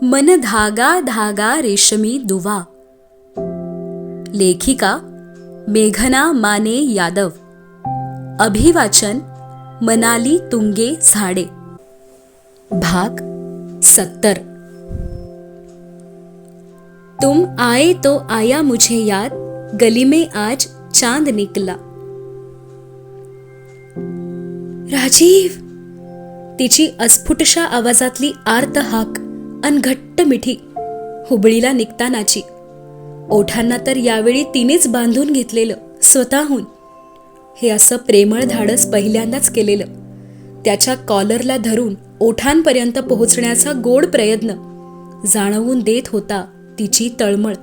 मन धागा धागा रेशमी दुवा. लेखिका मेघना माने यादव. अभिवाचन मनाली तुंगे झाडे. भाग 70. तुम आए तो आया मुझे याद, गली में आज चांद निकला. राजीव. तिची अस्फुटशा आवाजातली आर्त हाक अन घट्ट मिठी हुबळीला निघतानाची. ओठांना तर यावेळी तिनेच बांधून घेतलेलं स्वतःहून. हे असं प्रेमळ धाडस पहिल्यांदाच केलेलं. त्याच्या कॉलरला धरून ओठांपर्यंत पोहोचण्याचा गोड प्रयत्न जाणवून देत होता तिची तळमळ.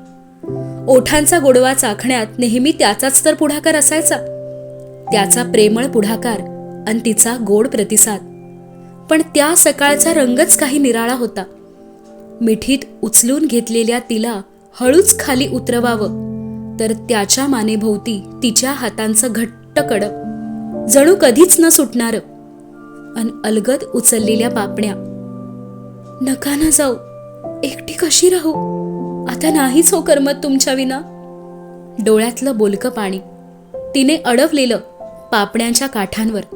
ओठांचा गोडवा चाखण्यात नेहमी त्याचाच तर पुढाकार असायचा. त्याचा प्रेमळ पुढाकार आणि तिचा गोड प्रतिसाद. पण त्या सकाळचा रंगच काही निराळा होता. मिठीत उचलून घेतलेल्या तिला हळूच खाली उतरवावं तर त्याच्या मानेभोवती तिच्या हातांचं घट्ट कडं जणू कधीच न सुटणारं. अन अलगद उचललेल्या पापण्या. नका ना जाऊ, एकटी कशी राहू, आता नाहीच हो करमत तुमच्या विना. डोळ्यातलं बोलकं पाणी तिने अडवलेलं पापण्यांच्या काठांवर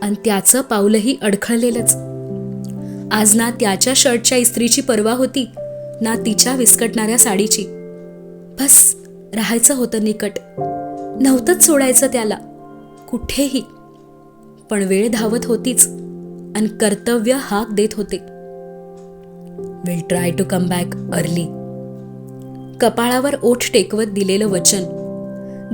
आणि त्याचं पाऊलही अडखळलेलंच. आज ना त्याच्या शर्टच्या इस्त्रीची पर्वा होती ना तिच्या विस्कटणाऱ्या साडीची. बस राहायचं होतं निकट, नव्हतंच सोडायचं त्याला कुठेही. पण वेळ धावत होतीच आणि कर्तव्य हाक देत होते. Will try to come back early. कपाळावर ओठ टेकवत दिलेलं वचन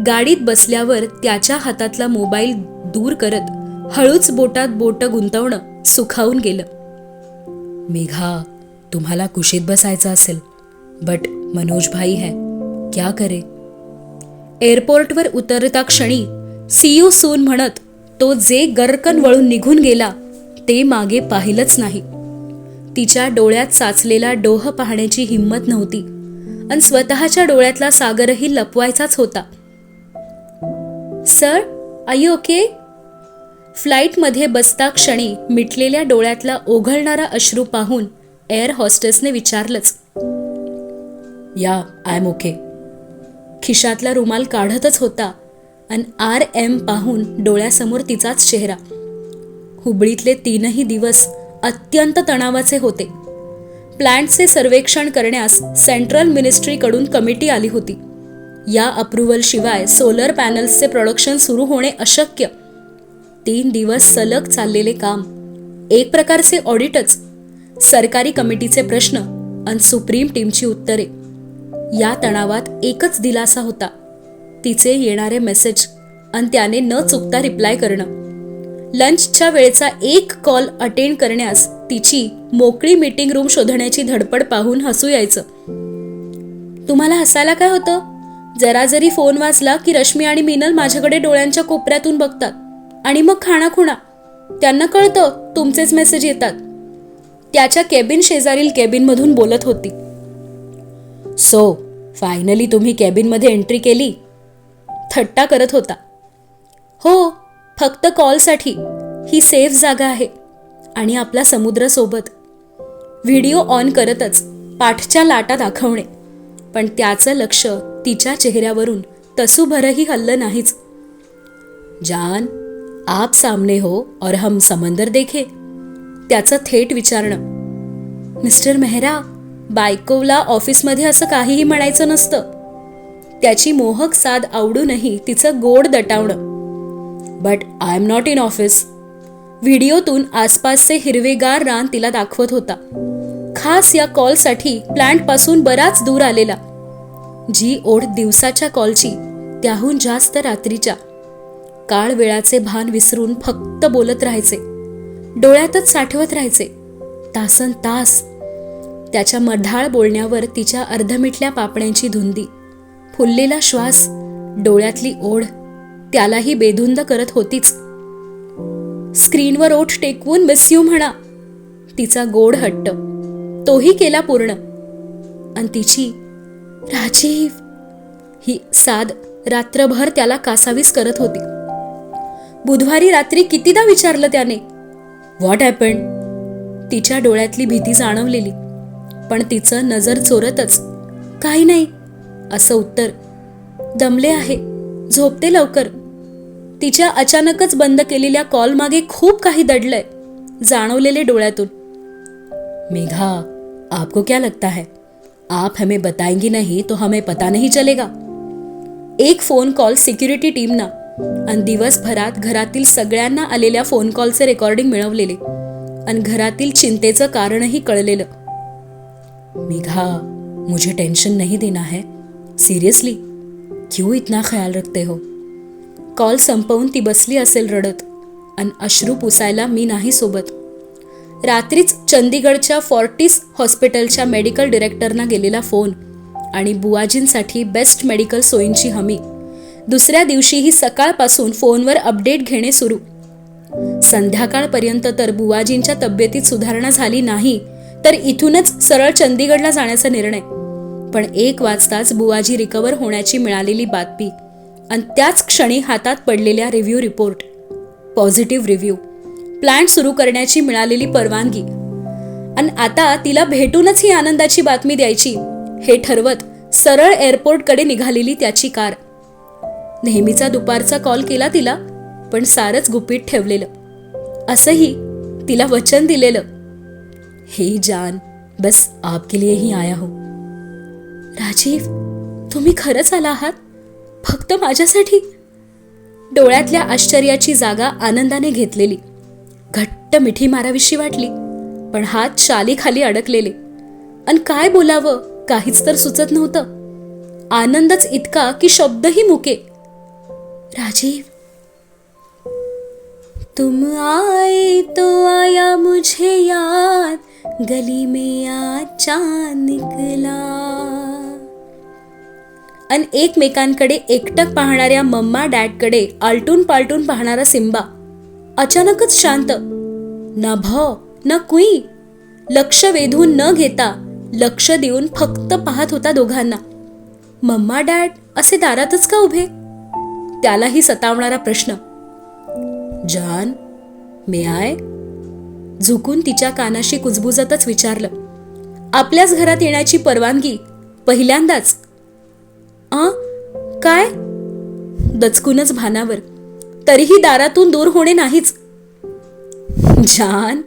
गाडीत बसल्यावर त्याच्या हातातला मोबाईल दूर करत हळूच बोटात बोट गुंतवणं सुखावून गेलं. मेघा, तुम्हाला कुशीत बसायचं असेल, बट मनोज भाई है, क्या करे. एअरपोर्टवर उतरता क्षणी सी यू सून म्हणत तो जे गर्रकन वळून निघून गेला ते मागे पाहिलंच नाही. तिच्या डोळ्यात साचलेला डोह पाहण्याची हिंमत नव्हती आणि स्वतःच्या डोळ्यातला सागरही लपवायचाच होता. Sir, are you okay. फ्लाईटमध्ये बसता क्षणी मिटलेल्या डोळ्यातला ओघळणारा अश्रू पाहून एअर हॉस्टेसने विचारलंच. या, आय एम ओके. खिशातला रुमाल काढतच होता आणि RM पाहून डोळ्यासमोर तिचाच चेहरा. हुबळीतले 3ही दिवस अत्यंत तणावाचे होते. प्लॅन्टचे सर्वेक्षण करण्यास सेंट्रल मिनिस्ट्रीकडून कमिटी आली होती. या अप्रुव्हल शिवाय सोलर पॅनल्सचे प्रोडक्शन सुरू होणे अशक्य. 3 दिवस सलग चाललेले काम, एक प्रकारचे ऑडिटच. सरकारी कमिटीचे प्रश्न आणि सुप्रीम टीमची उत्तरे. या तणावात एकच दिलासा होता, तिचे येणारे मेसेज आणि त्याने न चुकता रिप्लाय करणं. लंचच्या वेळेचा एक कॉल अटेंड करण्यास तिची मोकळी मीटिंग रूम शोधण्याची धडपड पाहून हसू यायचं. तुम्हाला हसायला काय होतं. जरा जरी फोन वाजला की रश्मी आणि मीनल माझ्याकडे डोळ्यांच्या कोपऱ्यातून बघतात आणि मग खाणाखुणा. त्यांना कळतं तुमचेच मेसेज येतात. त्याच्या केबिन शेजारील केबिनमधून बोलत होती. सो फायनली तुम्ही केबिनमध्ये एंट्री केली. थट्टा करत होता. हो, फक्त कॉलसाठी. ही सेफ जागा आहे आणि आपला समुद्र सोबत. व्हिडिओ ऑन करतच पाठच्या लाटा दाखवणे. पण त्याचं लक्ष तिच्या चेहऱ्यावरून तसूभरही हल्लं नाहीच. जान, आप सामने हो और हम समंदर देखे. त्याचं थेट विचारणं. मिस्टर मेहरा, बायकोला ऑफिसमध्ये असं काहीही म्हणायचं नसतं. त्याची मोहक साध आवडूनही तिचं गोड दटावणं. But I am not in office. व्हिडिओतून आसपासचे हिरवेगार रान तिला दाखवत होता. खास या कॉलसाठी प्लॅन्टपासून बराच दूर आलेला. जी ओढ दिवसाच्या कॉलची त्याहून जास्त रात्रीच्या. काळ वेळाचे भान विसरून फक्त बोलत राहायचे, डोळ्यातच साठवत राहायचे तासन तास. त्याच्या मधाळ बोलण्यावर तिच्या अर्धमिटल्या पापण्यांची धुंदी, फुललेला श्वास, डोळ्यातली ओढ त्यालाही बेधुंद करत होतीच. स्क्रीनवर ओठ टेकवून मिस यू म्हणा, तिचा गोड हट्ट तोही केला पूर्ण. आणि तिची राजीव ही साद रात्रभर त्याला कासावीस करत होती. बुधवारी रात्री कितीदा विचारलं त्याने, व्हॉट हॅपन्ड. तिच्या डोळ्यातली भीती जाणवलेली. पण तिचं नजर चोरतच काही नाही असं उत्तर. दमले आहे, झोपते लवकर. तिच्या अचानकच बंद केलेल्या कॉल मागे खूप काही दडलंय जाणवलेले डोळ्यातून. मेघा, आपको क्या लगता है आप हमें बताएंगी नहीं तो हमें पता नहीं चलेगा. एक फोन कॉल सिक्युरिटी टीमना आणि दिवसभरात घरातील सगळ्यांना आलेल्या फोन कॉलचे रेकॉर्डिंग मिळवलेले आणि घरातील चिंतेचं कारणही कळलेलं. मेघा, मुझे टेंशन नहीं देना है, सिरियसली क्यों इतना ख्याल रखते हो. कॉल संपवून ती बसली असेल रडत आणि अश्रू पुसायला मी नाही सोबत. रात्रीच चंदीगडच्या फॉर्टिस हॉस्पिटलच्या मेडिकल डिरेक्टरना गेलेला फोन आणि बुवाजींसाठी बेस्ट मेडिकल सोयींची हमी. दुसऱ्या दिवशीही सकाळपासून फोनवर अपडेट घेणे सुरू. संध्याकाळपर्यंत तर बुवाजींच्या तब्येतीत सुधारणा झाली नाही तर इथूनच सरळ चंदीगडला जाण्याचा निर्णय. पण 1 वाजताच बुवाजी रिकवर होण्याची मिळालेली बातमी आणि त्याच क्षणी हातात पडलेल्या review report, positive review, plant सुरू करण्याची मिळालेली परवानगी आणि आता तिला भेटूनच ही आनंदाची बातमी द्यायची हे ठरवत सरळ एअरपोर्टकडे निघालेली त्याची कार. नेहमीचा दुपारचा कॉल केला तिला, पण सारंच गुपित ठेवलेलं. असंही तिला वचन दिलेलं, हे जान, बस आपके लिए ही आया हूं. राजीव, तुम्ही खरंच आला आहात फक्त माझ्यासाठी. डोळ्यातल्या आश्चर्याची जागा आनंदाने घेतलेली. घट्ट मिठी मारावीशी वाटली, पण हात शालीखाली अडकलेले आणि काय बोलावं काहीच तर सुचत नव्हतं. आनंदच इतका की शब्दही मुके. राजीव, तुम आए तो आया मुझे याद, गली में आज चांद निकला. आणि एकमेकांकडे एकटक पाहणाऱ्या मम्मा डॅडकडे आलटून पालटून पाहणारा सिम्बा अचानकच शांत, ना भाव ना कुई, लक्ष वेधून न घेता लक्ष देऊन फक्त पाहत होता दोघांना. मम्मा डॅड असे दारातच का उभे, त्यालाही सतावणारा प्रश्न. जान, मे आय, झुकून तिच्या कानाशी कुजबुजतच विचारलं. आपल्याच घरात येण्याची परवानगी पहिल्यांदाच. काय, दचकूनच भानावर, तरीही दारातून दूर होणे नाहीच. जान,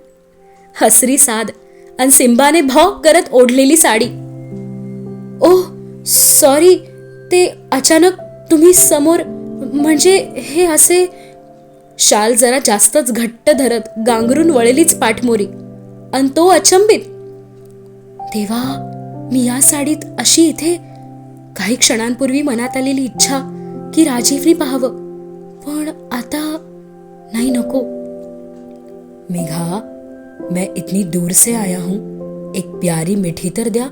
हसरी साद आणि सिम्बाने भॉ करत ओढलेली साडी. ओह सॉरी, ते अचानक तुम्ही समोर, म्हणजे हे असे. शाल जरा जास्तच घट्ट धरत गांगरून वळलीच पाठमोरी आणि तो अचंबित. देवा, मी या साडीत अशी इथे. काही क्षणांपूर्वी मनात आलेली इच्छा की राजीवनी पाहावं, पण आता नाही, नको. मेघा, मैं इतनी दूर से आया हूं, एक प्यारी मिठी तर द्या.